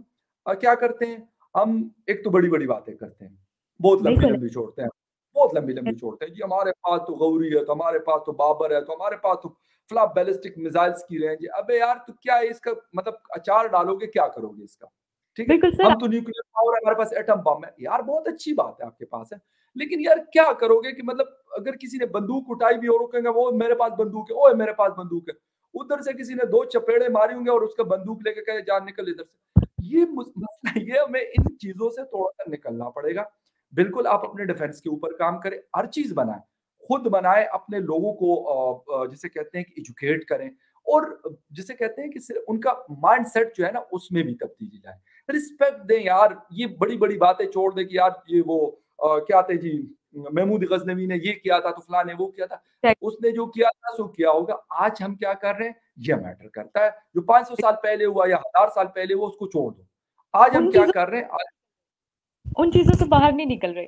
क्या करते हैं, हम एक तो बड़ी-बड़ी बातें करते हैं, बहुत बिल्कुल, लंबी-लंबी छोड़ते हैं, बहुत लंबी-लंबी छोड़ते हैं। जी हमारे पास तो गौरी है, तो हमारे पास तो बाबर है, तो हमारे पास तो फ्ला बैलिस्टिक मिसाइल्स की रेंज है। अबे यार तो क्या है इसका मतलब, अचार डालोगे क्या करोगे इसका? ठीक है? बिल्कुल सर हम तो न्यूक्लियर पावर है, हमारे पास एटम बम है। यार बहुत अच्छी बात है आपके पास है। लेकिन यार क्या करोगे कि मतलब अगर किसी ने बंदूक उठाई भी और वो कहेंगे वो मेरे पास बंदूक है, ओए मेरे पास बंदूक है। उधर से किसी ने 2 चपेड़े मारी होंगे और उसका बंदूक लेके कहे जा निकल इधर से। ये मसला ये है, हमें इन चीज़ों से थोड़ा-सा निकलना पड़ेगा। बिल्कुल आप अपने डिफेंस के ऊपर काम करें, हर चीज़ बनाएँ। खुद बनाएँ, अपने लोगों को जिसे कहते हैं कि एजुकेट करें और जिसे कहते हैं कि सिर्फ उनका माइंडसेट जो है ना उसमें भी तब्दीली लाएँ। रिस्पेक्ट दें यार, ये बड़ी-बड़ी बातें छोड़ दें कि यार ये वो क्या थे जी महमूद गज़नवी ने ये किया था, तो फलाँ ने वो किया था। उसने जो किया था सो किया होगा। आज हम क्या कर रहे हैं, ये मैटर करता है। जो 500 साल पहले हुआ या 1000 साल पहले हुआ उसको छोड़ दो। आज हम उन क्या चीज़ों कर रहे हैं, आज उन चीज़ों से बाहर नहीं निकल रहे।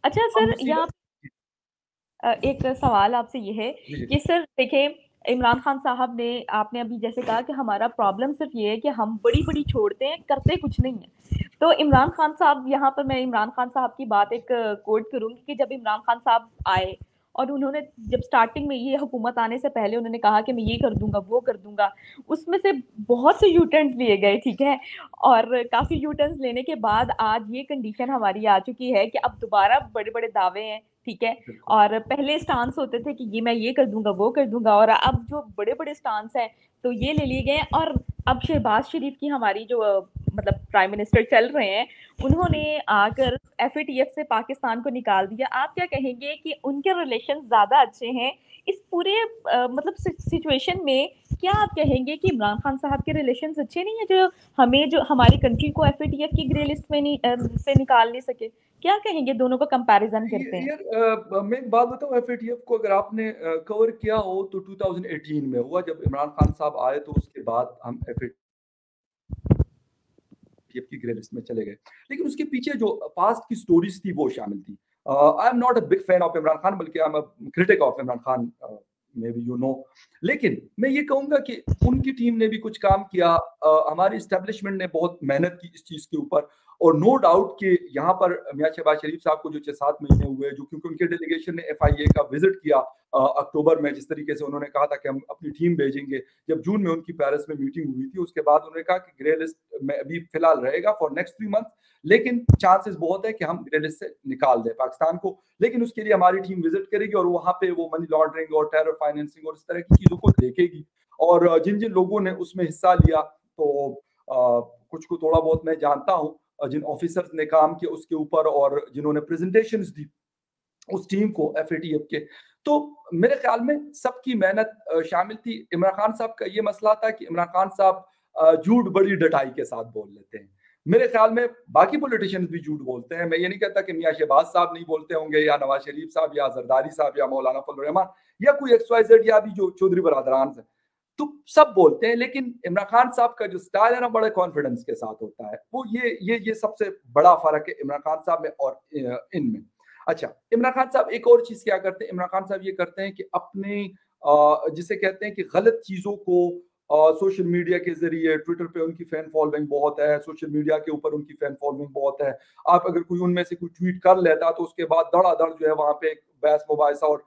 अच्छा हम सर यहाँ मुसीबत एक सवाल आपसे ये है जी, जी। कि सर देखिए इमरान खान साहब ने आपने अभी जैसे कहा कि हमारा प्रॉब्लम सिर्फ ये है कि हम बड़ी-बड़ी छोड़ते हैं, करते कुछ नहीं है। तो इमरान खान साहब यहाँ पर मैं इमरान खान साहब की बात एक कोट करूँगी कि जब इमरान खान साहब आए और उन्होंने जब स्टार्टिंग में ये हुकूमत आने से पहले उन्होंने कहा कि मैं ये कर दूँगा, वो कर दूँगा। उसमें से बहुत से यू टर्न्स लिए गए, ठीक है? और काफ़ी यू टर्न्स लेने के बाद आज ये कंडीशन हमारी आ चुकी है कि अब दोबारा बड़े-बड़े दावे हैं, ठीक है? बिल्कुल। और पहले स्टांस होते थे कि ये मैं ये कर दूँगा, वो कर दूँगा और अब जो बड़े-बड़े स्टांस हैं, तो ये ले लिए गए हैं और अब शहबाज़ शरीफ की हमारी जो मतलब प्राइम मिनिस्टर चल रहे हैं, जी। उन्होंने आकर एफएटीएफ से पाकिस्तान को निकाल दिया। आप क्या कहेंगे कि उनके रिलेशन ज़्यादा अच्छे हैं? इस पूरे मतलब सिचुएशन में क्या आप कहेंगे कि इमरान खान साहब के रिलेशंस अच्छे नहीं है जो हमारी कंट्री को एफएटीएफ की ग्रे लिस्ट में से निकाल नहीं सके? क्या कहेंगे दोनों को कंपैरिज़न करते हैं? यार मैं एक बात बताऊँ, एफएटीएफ को अगर आपने कवर किया हो तो 2018 में हुआ जब इमरान खान साहब आए, तो उसके बाद हम एफएटीएफ की ग्रे लिस्ट में चले गए। लेकिन उसके पीछे जो पास्ट की स्टोरीज़ थी वो शामिल थी। I am not a big fan of Imran Khan, बल्कि I am a critic of Imran Khan, maybe you know. लेकिन मैं ये कहूँगा कि उनकी टीम ने भी कुछ काम किया, हमारी एस्टेब्लिशमेंट ने बहुत मेहनत की इस चीज़ के ऊपर और नो डाउट कि यहाँ पर मियां शहबाज शरीफ साहब को जो 6-7 महीने हुए, जो क्योंकि उनके डेलीगेशन ने FIA का विजिट किया अक्टूबर में, जिस तरीके से उन्होंने कहा था कि हम अपनी टीम भेजेंगे, जब जून में उनकी पेरिस में मीटिंग हुई थी, उसके बाद उन्होंने कहा कि ग्रे लिस्ट में अभी फिलहाल रहेगा फॉर नेक्स्ट 3 मंथ, लेकिन चांसेस बहुत है कि हम ग्रे लिस्ट से निकाल दें पाकिस्तान को, लेकिन उसके लिए हमारी टीम विजिट करेगी और वहां पे वो मनी लॉन्ड्रिंग और टेरर फाइनेंसिंग और इस तरह की चीजों को देखेगी। और जिन जिन लोगों ने उसमें हिस्सा लिया, तो कुछ को थोड़ा बहुत मैं जानता हूँ, जिन ऑफिसर्स ने काम किया उसके ऊपर और जिन्होंने प्रेजेंटेशंस दी उस टीम को FATF के, तो मेरे ख्याल में सबकी मेहनत शामिल थी। इमरान खान साहब का ये मसला था कि इमरान खान साहब झूठ बड़ी डटाई के साथ बोल लेते हैं। मेरे ख्याल में बाकी पॉलिटिशियंस भी झूठ बोलते हैं। मैं ये नहीं कहता कि मियां शहबाज साहब नहीं बोलते होंगे, या नवाज शरीफ साहब, या जरदारी साहब, या मौलाना फजल रहमान, या कोई XYZ, या भी जो चौधरी बरादरान है, तो सब बोलते हैं। लेकिन इमरान खान साहब का जो स्टाइल है ना, बड़े कॉन्फिडेंस के साथ होता है। वो ये सबसे बड़ा फर्क है इमरान खान साहब में और इनमें। अच्छा, इमरान खान साहब एक और चीज क्या करते हैं, इमरान खान साहब ये करते हैं कि अपने जिसे कहते हैं कि गलत चीजों को सोशल मीडिया के जरिए, ट्विटर पे उनकी फैन फॉलोइंग बहुत है, सोशल मीडिया के ऊपर उनकी फैन फॉलोइंग बहुत है। आप अगर कोई उनमें से कोई ट्वीट कर लेता तो उसके बाद धड़ाधड़ जो है वहां पे बहस मुबाहिसा और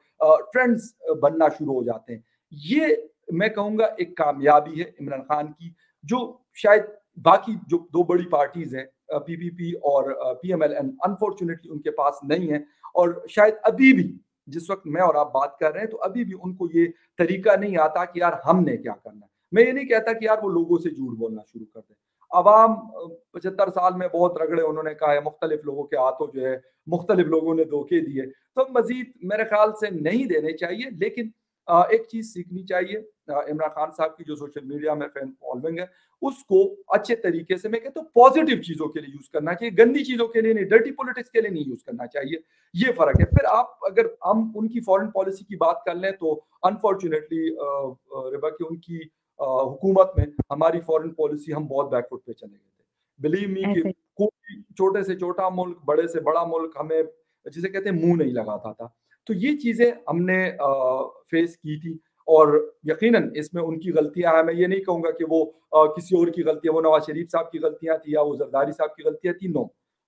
ट्रेंड्स बनना शुरू हो जाते हैं। ये मैं कहूंगा एक कामयाबी है इमरान खान की, जो शायद बाकी जो दो बड़ी पार्टीज हैं, PPP और PMLN, अनफॉर्चुनेटली उनके पास नहीं है। और शायद अभी भी जिस वक्त मैं और आप बात कर रहे हैं, तो अभी भी उनको ये तरीका नहीं आता कि यार हमने क्या करना है। मैं ये नहीं कहता कि यार वो लोगों से झूठ बोलना शुरू कर दें। अवाम 75 साल में बहुत रगड़े, उन्होंने कहा है, मुख्तलिफ लोगों के हाथों जो है मुख्तलिफ लोगों ने धोखे दिए, तो मजीद मेरे ख्याल से नहीं देने चाहिए। लेकिन एक चीज सीखनी चाहिए, इमरान खान साहब की जो सोशल मीडिया में फैन फॉलोइंग है, उसको अच्छे तरीके से, मैं कहता हूँ पॉजिटिव चीजों के लिए यूज करना चाहिए, गंदी चीजों के लिए नहीं, डर्टी पॉलिटिक्स के लिए नहीं यूज करना चाहिए। ये फर्क है। फिर आप अगर हम उनकी फॉरेन पॉलिसी की बात कर लें, तो अनफॉर्चुनेटली रिबा की उनकी हुकूमत में हमारी फॉरेन पॉलिसी, हम बहुत बैकफुट पे चले गए थे। बिलीव मी कि ऐसे कोई छोटे से छोटा मुल्क, बड़े से बड़ा मुल्क हमें जिसे कहते हैं मुंह नहीं लगाता था। तो ये चीजें हमने फेस की थी, और यकीनन इसमें उनकी गलतियां हैं। मैं ये नहीं कहूंगा कि वो किसी और की गलतियां, वो नवाज शरीफ साहब की गलतियां थी या वो जरदारी साहब की गलतियां थी। नो,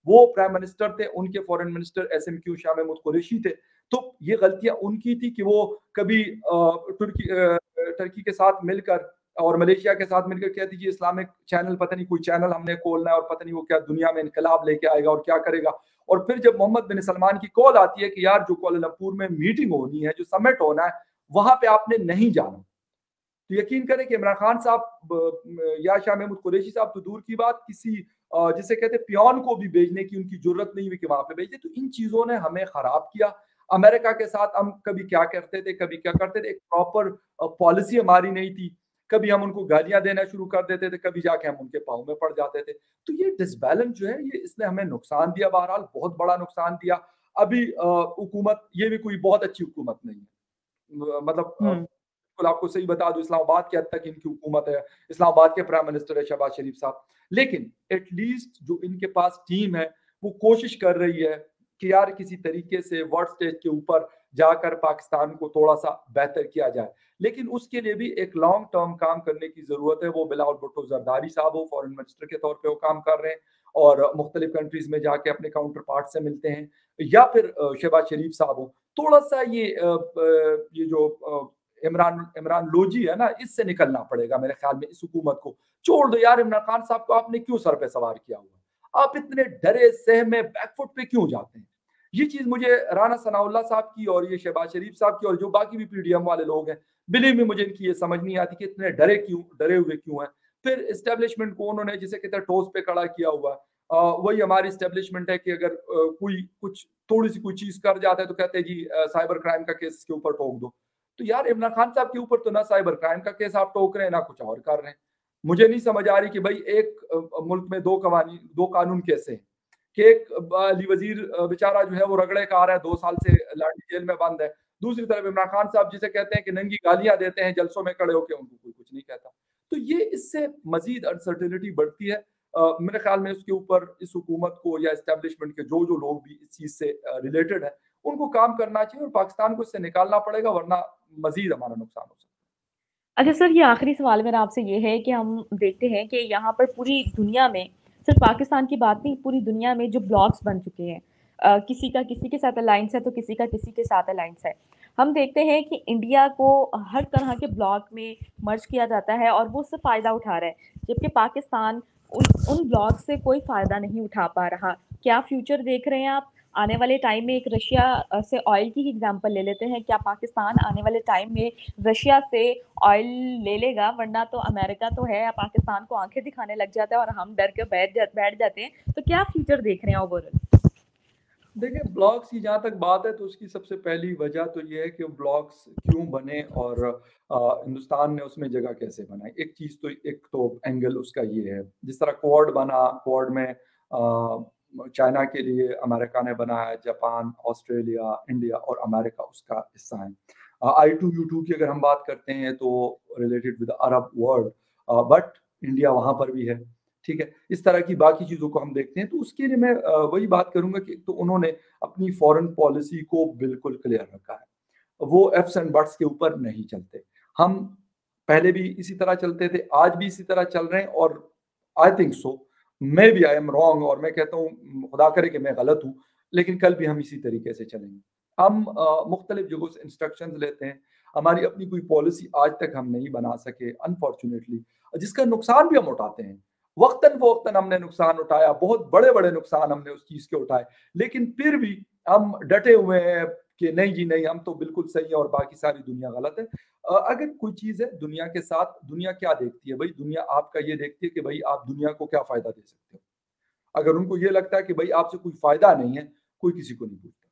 वो प्राइम मिनिस्टर थे, उनके foreign minister SMQ Shah Mahmood Qureshi थे। तो ये गलतियां उनकी थी कि वो कभी टर्की के साथ मिलकर और मलेशिया के साथ मिलकर कहती जी इस्लामिक चैनल, पता नहीं कोई चैनल हमने खोलना है और पता नहीं वो क्या दुनिया में इनकलाब लेके आएगा और क्या करेगा। और फिर जब मोहम्मद बिन सलमान की कॉल आती है कि यार जो कोलालमपुर में मीटिंग होनी है, जो समिट होना है, वहां पे आपने नहीं जाना, तो यकीन करें कि इमरान खान साहब या शाह महमूद कुरैशी साहब तो दूर की बात, किसी जिसे कहते हैं पियोन को भी भेजने की उनकी जरूरत नहीं हुई कि वहां पे भेजे। तो इन चीजों ने हमें खराब किया। अमेरिका के साथ हम कभी क्या करते थे, कभी क्या करते थे, एक प्रॉपर पॉलिसी हमारी नहीं थी। कभी हम उनको गालियां देना शुरू कर देते थे, कभी जाके हम उनके पाँव में पड़ जाते थे। तो ये डिसबैलेंस जो है, ये इसने हमें नुकसान दिया, बहरहाल बहुत बड़ा नुकसान दिया। अभी हुकूमत, ये भी कोई बहुत अच्छी हुकूमत नहीं है, मतलब हुँ। बिल्कुल आपको सही बता दूं, इस्लामाबाद के हद तक इनकी हुकूमत है, इस्लामाबाद के प्राइम मिनिस्टर है शहबाज शरीफ साहब। लेकिन एटलीस्ट जो इनके पास टीम है, वो कोशिश कर रही है कि यार किसी तरीके से वर्ल्ड स्टेज के ऊपर जाकर पाकिस्तान को थोड़ा सा बेहतर किया जाए। लेकिन उसके लिए भी एक लॉन्ग टर्म काम करने की जरूरत है। वो बिलावल भुट्टो जरदारी साहब, वो फॉरेन मिनिस्टर के तौर पे वो काम कर रहे हैं और मुख्तलिफ कंट्रीज में जाके अपने काउंटर पार्ट से मिलते हैं, या फिर शहबाज शरीफ साहब हो, थोड़ा सा ये जो इमरान इमरान लोजी है ना, इससे निकलना पड़ेगा मेरे ख्याल में। इस हुकूमत को छोड़ दो यार, इमरान खान साहब को आपने क्यों सर पे सवार किया हुआ, आप इतने डरे सहमे बैकफुट पे क्यों जाते हैं। ये चीज मुझे राना सनाउल्लाह साहब की और ये शहबाज शरीफ साहब की और जो बाकी भी PDM वाले लोग हैं, बिलीव में मुझे इनकी ये समझ नहीं आती कि इतने डरे हुए क्यों हैं। फिर इस्टेब्लिशमेंट को उन्होंने जिसे कहते हैं ठोस पे खड़ा किया हुआ है। वही हमारी इस्टेब्लिशमेंट है कि अगर कोई कुछ थोड़ी सी कोई चीज कर जाता है तो कहते हैं जी साइबर क्राइम का केस इसके ऊपर ठोक दो। तो यार इमरान खान साहब के ऊपर तो ना साइबर क्राइम का केस आप ठोक रहे हैं, ना कुछ और कर रहे हैं। मुझे नहीं समझ आ रही कि भाई एक मुल्क में दो कानून कैसे हैं कि एक अली वजीर बेचारा जो है वो रगड़े का आ रहा है, 2 साल से लाठी जेल में बंद है। दूसरी तरफ इमरान खान साहब जिसे कहते हैं कि नंगी गालियां देते हैं जलसों में खड़े होकर, उनको कोई कुछ नहीं कहता। तो ये इससे मजीद अनसर्टेनिटी बढ़ती है। मेरे ख्याल में उसके ऊपर इस हुकूमत को या एस्टेब्लिशमेंट के जो जो लोग भी इस चीज से रिलेटेड है, उनको काम करना चाहिए और पाकिस्तान को इससे निकालना पड़ेगा, वरना मजीद हमारा नुकसान हो सकता अच्छा सर, ये आखिरी सवाल मेरा आपसे ये है कि हम देखते हैं कि यहाँ पर पूरी दुनिया में सिर्फ पाकिस्तान की बात नहीं, पूरी दुनिया में जो ब्लॉक्स बन चुके हैं, किसी का किसी के साथ अलायंस है तो किसी का किसी के साथ अलायंस है। हम देखते हैं कि इंडिया को हर तरह के ब्लॉक में मर्ज किया जाता है और वो उससे फ़ायदा उठा रहा है, जबकि पाकिस्तान उन उन ब्लॉक से कोई फ़ायदा नहीं उठा पा रहा। क्या फ्यूचर देख रहे हैं आप? आने वाले टाइम में एक रशिया से ऑयल की ही एग्ज़ाम्पल ले लेते हैं, क्या पाकिस्तान आने वाले टाइम में रशिया से ऑयल ले लेगा? वरना तो अमेरिका तो है, पाकिस्तान को आँखें दिखाने लग जाता है और हम डर के बैठ जाते हैं। तो क्या फ्यूचर देख रहे हैं ओवरऑल? देखिए, ब्लॉग्स की जहाँ तक बात है तो उसकी सबसे पहली वजह तो ये है कि वो ब्लॉग्स क्यों बने और हिंदुस्तान ने उसमें जगह कैसे बनाई। एक तो एंगल उसका ये है, जिस तरह क्वाड बना, क्वाड में चाइना के लिए अमेरिका ने बनाया, जापान, ऑस्ट्रेलिया, इंडिया और अमेरिका उसका हिस्सा है। I2U2 की अगर हम बात करते हैं तो related with Arab world, but India वहाँ पर भी है। ठीक है? इस तरह की बाकी चीज़ों को हम देखते हैं, तो उसके लिए मैं वही बात करूँगा कि तो उन्होंने अपनी फॉरेन पॉलिसी को बिल्कुल क्लियर रखा है। वो एफ्स एंड बट्स के ऊपर नहीं चलते। हम पहले भी इसी तरह चलते थे, आज भी इसी तरह चल रहे हैं और I think so, maybe I am wrong और मैं कहता हूँ खुदा करे कि मैं गलत हूँ, लेकिन कल भी हम इसी तरीके से चलेंगे। हम मुख्तलिफ जगहों से इंस्ट्रक्शंस लेते हैं, हमारी अपनी कोई पॉलिसी आज तक हम नहीं बना सके अनफॉर्चुनेटली, जिसका नुकसान भी हम उठाते हैं। वक़्तन-फ़वक़्तन हमने नुकसान उठाया, बहुत बड़े-बड़े नुकसान हमने उस चीज़ के उठाए, लेकिन फिर भी हम डटे हुए हैं कि नहीं जी नहीं, हम तो बिल्कुल सही हैं और बाकी सारी दुनिया गलत है। अगर कोई चीज़ है दुनिया के साथ, दुनिया क्या देखती है? भई दुनिया आपका ये देखती है कि भई आप दुनिया को क्या फ़ायदा दे सकते हो? अगर उनको ये लगता है कि भई आपसे कोई फ़ायदा नहीं है, कोई किसी को नहीं पूछता।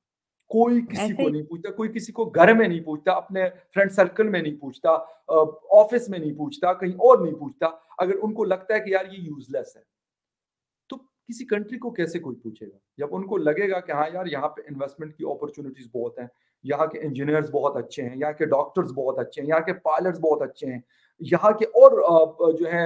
कोई किसी ऐसे को ही नहीं पूछता, कोई किसी को घर में नहीं पूछता, अपने फ्रेंड सर्कल में नहीं पूछता, ऑफ़िस में नहीं पूछता, कहीं और नहीं पूछता। अगर उनको लगता है कि यार ये यूज़लेस है, तो किसी कंट्री को कैसे कोई पूछेगा? जब उनको लगेगा कि हाँ यार, यहाँ पे इन्वेस्टमेंट की अपॉर्च्युनिटीज़ बहुत हैं, यहाँ के इंजीनियर्स बहुत अच्छे हैं, यहाँ के डॉक्टर्स बहुत अच्छे हैं, यहाँ के पायलट्स बहुत अच्छे हैं, यहाँ के और जो है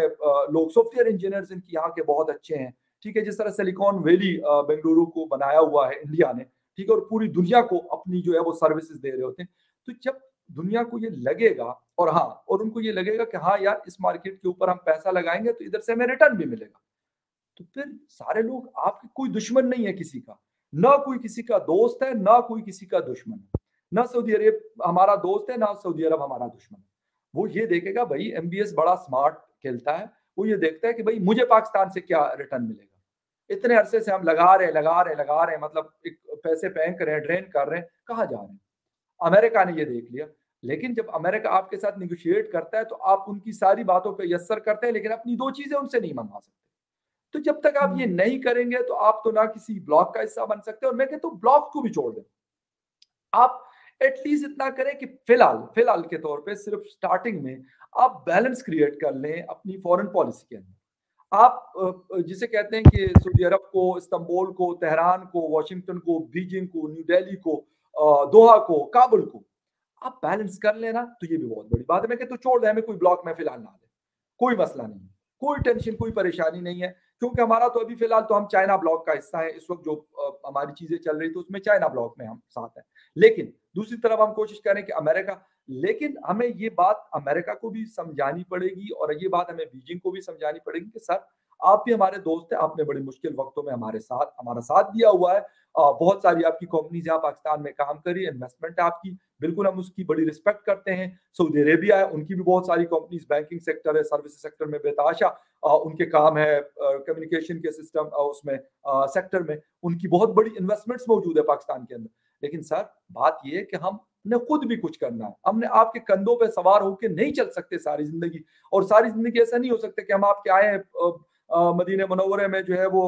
लोग सॉफ्टवेयर इंजीनियर्स इनके यहाँ के बहुत अच्छे हैं, ठीक है? जिस तरह सिलिकॉन वैली बेंगलुरु को बनाया हुआ है इंडिया ने, ठीक है? और पूरी दुनिया को अपनी जो है वो सर्विसेज़ दे रहे होते हैं। तो जब दुनिया को ये लगेगा और हाँ, और उनको ये लगेगा कि हाँ यार, इस मार्केट के ऊपर हम पैसा लगाएँगे तो इधर से हमें रिटर्न भी मिलेगा। तो फिर सारे लोग आपके कोई दुश्मन नहीं है किसी का, ना कोई किसी का दोस्त है, ना कोई किसी का दुश्मन है। ना सऊदी अरब हमारा दोस्त है, ना सऊदी अरब हमारा दुश्मन है। वो ये देखेगा भई एमबीएस बड़ा स्मार्ट खेलता है, वो ये देखता है कि भई मुझे पाकिस्तान से क्या रिटर्न मिलेगा। इतने अरसे से हम लगा रहे हैं मतलब एक पैसे फेंक रहे हैं, ड्रेन कर रहे हैं, कहाँ जा रहे हैं? अमेरिका ने ये देख लिया। लेकिन जब अमेरिका आपके साथ नेगोशिएट करता है तो आप उनकी सारी बातों पे यस-सर करते हैं, लेकिन अपनी 2 चीज़ें उनसे नहीं मनवा सकते। तो जब तक आप ये हुँ। नहीं करेंगे तो आप तो ना किसी ब्लॉक का हिस्सा बन सकते हैं और मैं कहता हूँ ब्लॉक को भी छोड़ दें। आप एटलीस्ट इतना करें कि फिलहाल के तौर पे सिर्फ स्टार्टिंग में आप बैलेंस क्रिएट कर लें अपनी फॉरेन पॉलिसी के अंदर। आप जिसे कहते हैं कि सऊदी अरब को, इस्तांबुल को, तेहरान को, वाशिंगटन को, बीजिंग को, न्यू दिल्ली को, दोहा को, काबुल को, आप बैलेंस कर लेना तो ये भी बहुत बड़ी बात है। मैं कहता हूँ छोड़ दें, हमें कोई ब्लॉक में फिलहाल ना लें। कोई मसला नहीं है, कोई टेंशन, कोई परेशानी नहीं है, क्योंकि हमारा तो अभी फिलहाल तो हम चाइना ब्लॉक का हिस्सा है। इस वक़्त जो हमारी चीज़ें चल रही थी उसमें चाइना ब्लॉक में हम साथ हैं। लेकिन दूसरी तरफ हम कोशिश करें कि अमेरिका, लेकिन हमें ये बात अमेरिका को भी समझानी पड़ेगी और ये बात हमें बीजिंग को भी समझानी पड़ेगी कि सर, आप भी हमारे दोस्त हैं, आपने बड़ी मुश्किल वक़्तों में हमारा साथ दिया हुआ है। बहुत सारी आपकी कंपनीज़ यहाँ पाकिस्तान में काम कर रही है, इन्वेस्टमेंट है आपकी, बिल्कुल हम उसकी बड़ी रिस्पेक्ट करते हैं। सऊदी अरेबिया है, उनकी भी बहुत सारी कंपनीज़ बैंकिंग सेक्टर है, सर्विसेज़ सेक्टर में बेतहाशा उनके काम है, कम्युनिकेशन के सिस्टम उसमें सेक्टर में उनकी बहुत बड़ी इन्वेस्टमेंट्स मौजूद है पाकिस्तान के अंदर। लेकिन सर, बात ये है कि हमने खुद भी कुछ करना है। हमने आपके कंधों पे सवार होके नहीं चल सकते सारी ज़िंदगी, और सारी ज़िंदगी ऐसा नहीं हो सकता कि हम आपके आए हैं मदीने मुनव्वरे में जो है वो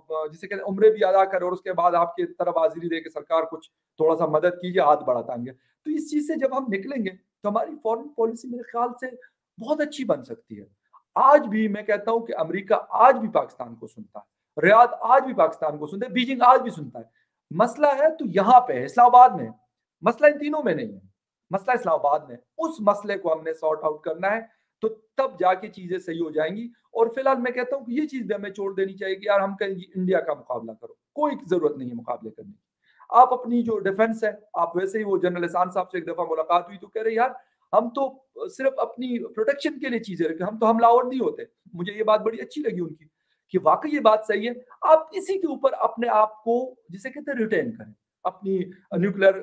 जिसे कहते हैं उम्रे भी अदा करें और उसके बाद आपकी तरफ हाज़िरी दे के सरकार कुछ थोड़ा-सा मदद कीजिए, हाथ बढ़ाएँगे। तो इस चीज़ से जब हम निकलेंगे, तो हमारी फॉरेन पॉलिसी मेरे ख़्याल से बहुत अच्छी बन सकती है। आज भी मैं कहता हूँ कि अमेरिका आज भी पाकिस्तान को सुनता है। रियाद आज भी पाकिस्तान को सुनता है, बीजिंग आज भी सुनता है। मसला है तो यहाँ पे है, इस्लामाबाद में है। मसला इन तीनों में नहीं है। मसला इस्लामाबाद में है। उस मसले को हमने सॉर्ट आउट करना है, तो तब जाके चीज़ें सही हो जाएँगी। और फिलहाल मैं कहता हूँ कि ये चीज़ भी हमें छोड़ देनी चाहिए कि यार हम कहें इंडिया का मुकाबला करो। कोई ज़रूरत नहीं है मुकाबले करने की। आप अपनी जो डिफेंस है, आप वैसे ही, वो जनरल एहसान साहब से एक दफ़ा मुलाकात हुई तो कह रहे यार, हम तो सिर्फ अपनी प्रोटेक्शन के लिए चीज़ें रखें, हम तो हमलावर नहीं होते। मुझे ये बात बड़ी अच्छी लगी उनकी, कि वाक़ई ये बात सही है, आप इसी के ऊपर अपने आप को जिसे कहते हैं रिटेन करें। अपनी न्यूक्लियर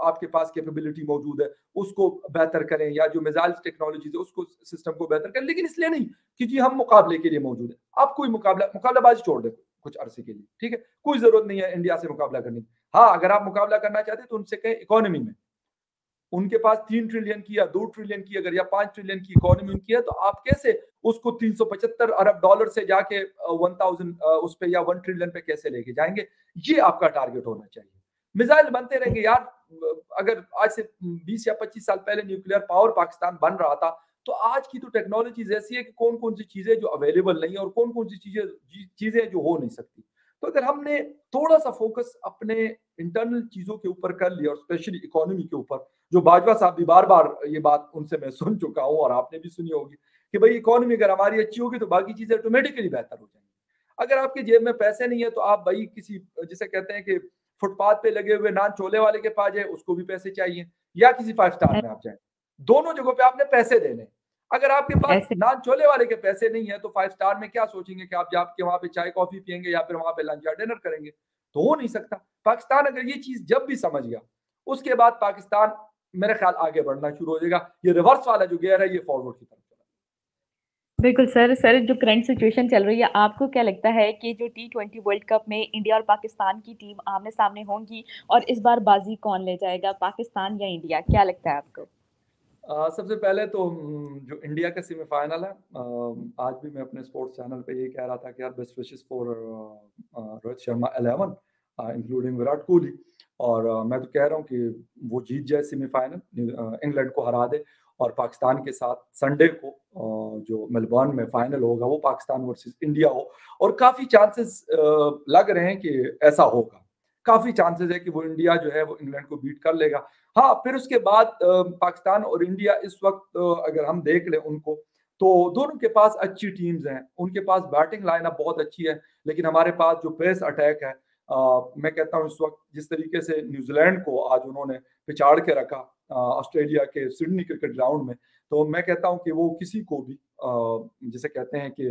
आपके पास कैपेबिलिटी मौजूद है, उसको बेहतर करें या जो मिसाइल्स टेक्नोलॉजीज़ है उसको सिस्टम को बेहतर करें, लेकिन इसलिए नहीं कि जी हम मुकाबले के लिए मौजूद हैं। आप कोई मुकाबलाबाज़ी छोड़ दें कुछ अरसे के लिए, ठीक है? कोई ज़रूरत नहीं है इंडिया से मुकाबला करने की। हाँ, अगर आप मुकाबला करना चाहते हैं तो उनसे कहें इकोनॉमी में। उनके पास 3 ट्रिलियन की या 2 ट्रिलियन की अगर या 5 ट्रिलियन की इकोनॉमी उनकी है, तो आप कैसे उसको 375 अरब डॉलर से जाके 1000 उस पे या 1 ट्रिलियन पे कैसे लेके जाएँगे? ये आपका टारगेट होना चाहिए। मिसाइल बनते रहेंगे यार, अगर आज से 20 या 25 साल पहले न्यूक्लियर पावर पाकिस्तान बन रहा था, तो आज की तो टेक्नोलॉजीज़ ऐसी है कि कौन-कौन सी चीज़ें जो अवेलेबल नहीं है और कौन-कौन सी चीज़ें जो हो नहीं सकती। तो अगर हमने थोड़ा-सा फ़ोकस अपने इंटरनल चीज़ों के ऊपर कर लिया और स्पेशली इकोनॉमी के ऊपर, जो बाजवा साहब भी बार-बार ये बात उनसे मैं सुन चुका हूँ और आपने भी सुनी होगी कि भई इकोनॉमी अगर हमारी अच्छी होगी तो बाकी चीज़ें ऑटोमेटिकली बेहतर हो जाएँगी। अगर आपकी जेब में पैसे नहीं है तो आप भई किसी जिसे कहते हैं कि फुटपाथ पे लगे हुए नान छोले वाले के पास जाएँ, उसको भी पैसे चाहिए या किसी 5 स्टार में आप जाएँ। दोनों जगहों पे आपने पैसे देने हैं। अगर आपके पास ऐसे नान छोले वाले के पैसे नहीं है तो 5 स्टार में क्या सोचेंगे कि आप जाके वहाँ पे चाय कॉफ़ी पिएँगे या फिर वहाँ पे लंच या डिनर करेंगे? तो हो नहीं सकता। पाकिस्तान अगर ये चीज़ जब भी समझ गया, उसके बाद पाकिस्तान मेरे ख्याल आगे बढ़ना शुरू हो जाएगा। ये रिवर्स वाला जो गियर है ये फॉरवर्ड की तरफ चला। बिल्कुल सर। सर, जो करंट सिचुएशन चल रही है, आपको क्या लगता है कि जो टी20 वर्ल्ड कप में इंडिया और पाकिस्तान की टीम आमने-सामने होंगी और इस बार बाज़ी कौन ले जाएगा, पाकिस्तान या इंडिया? क्या लगता है आपको? सबसे पहले तो जो इंडिया का सेमीफाइनल है, आज भी मैं अपने स्पोर्ट्स चैनल पे ये कह रहा था कि यार best wishes for Rohit Sharma 11 including Virat Kohli. और मैं तो कह रहा हूँ कि वो जीत जाए सेमीफाइनल, इंग्लैंड को हरा दे और पाकिस्तान के साथ संडे को जो मेलबर्न में फाइनल होगा वो पाकिस्तान वर्सेस इंडिया हो। और काफ़ी चांसेस लग रहे हैं कि ऐसा होगा। काफ़ी चांसेस है कि वो इंडिया जो है वो इंग्लैंड को बीट कर लेगा। हाँ, फिर उसके बाद पाकिस्तान और इंडिया इस वक़्त अगर हम देख लें उनको, तो दोनों के पास अच्छी टीम्स हैं। उनके पास बैटिंग लाइनअप बहुत अच्छी है, लेकिन हमारे पास जो पेस अटैक है, मैं कहता हूँ इस वक़्त जिस तरीके से न्यूज़ीलैंड को आज उन्होंने पिछाड़ के रखा ऑस्ट्रेलिया के सिडनी क्रिकेट ग्राउंड में, तो मैं कहता हूँ कि वो किसी को भी जिसे कहते हैं कि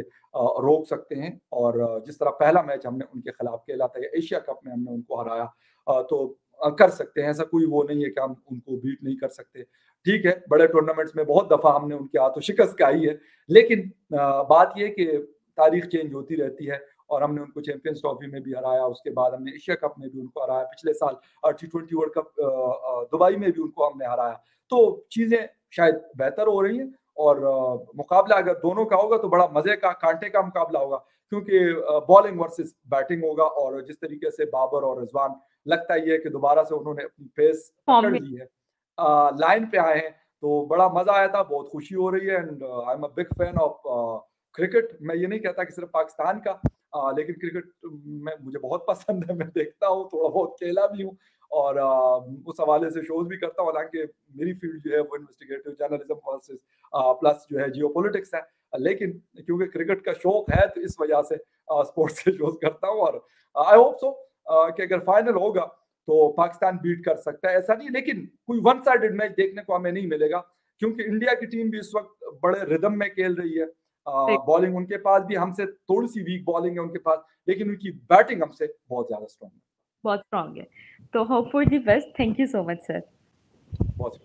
रोक सकते हैं। और जिस तरह पहला मैच हमने उनके खिलाफ खेला था या एशिया कप में हमने उनको हराया, तो कर सकते हैं। ऐसा कोई वो नहीं है कि हम उनको बीट नहीं कर सकते। ठीक है, बड़े टूर्नामेंट्स में बहुत दफ़ा हमने उनके हाथों शिकस्त खाई है, लेकिन बात ये है कि तारीख चेंज होती रहती है और हमने उनको चैंपियंस ट्रॉफी में भी हराया, उसके बाद हमने एशिया कप में भी उनको हराया, पिछले साल टी20 वर्ल्ड कप दुबई में भी उनको हमने हराया। तो चीज़ें शायद बेहतर हो रही हैं और मुकाबला अगर दोनों का होगा तो बड़ा मज़े का, कांटे का मुकाबला होगा, क्योंकि बॉलिंग वर्सेस बैटिंग होगा। और जिस तरीके से बाबर और रिजवान लगता ही है कि दोबारा से उन्होंने अपनी पेस फॉर्म पकड़ में ली है, लाइन पे आए हैं, तो बड़ा मज़ा आया था, बहुत खुशी हो रही है। And I am a big fan of cricket. मैं ये नहीं कहता कि सिर्फ़ पाकिस्तान का, लेकिन क्रिकेट में मुझे बहुत पसंद है, मैं देखता हूँ, थोड़ा बहुत खेला भी हूँ और उस हवाले से शोज़ भी करता हूँ। हालाँकि मेरी फ़ील्ड जो है वो इन्वेस्टिगेटिव जर्नलिज़्म वर्सेस प्लस जो है जियोपॉलिटिक्स है। लेकिन क्योंकि क्रिकेट का शौक है तो इस वजह से स्पोर्ट्स के शोज़ करता हूँ और आई होप सो कि अगर फाइनल होगा तो पाकिस्तान बीट कर सकता है, ऐसा नहीं। लेकिन कोई वन साइडेड मैच देखने को हमें नहीं मिलेगा, क्योंकि इंडिया की टीम भी इस वक्त बड़े रिदम में खेल रही है। बॉलिंग उनके पास भी हमसे थोड़ी सी वीक बॉलिंग है उनके पास, लेकिन उनकी बैटिंग हमसे बहुत ज्यादा स्ट्रॉन्ग है। बहुत स्ट्रॉन्ग है। तो hope for the best. Thank you so much sir. बहुत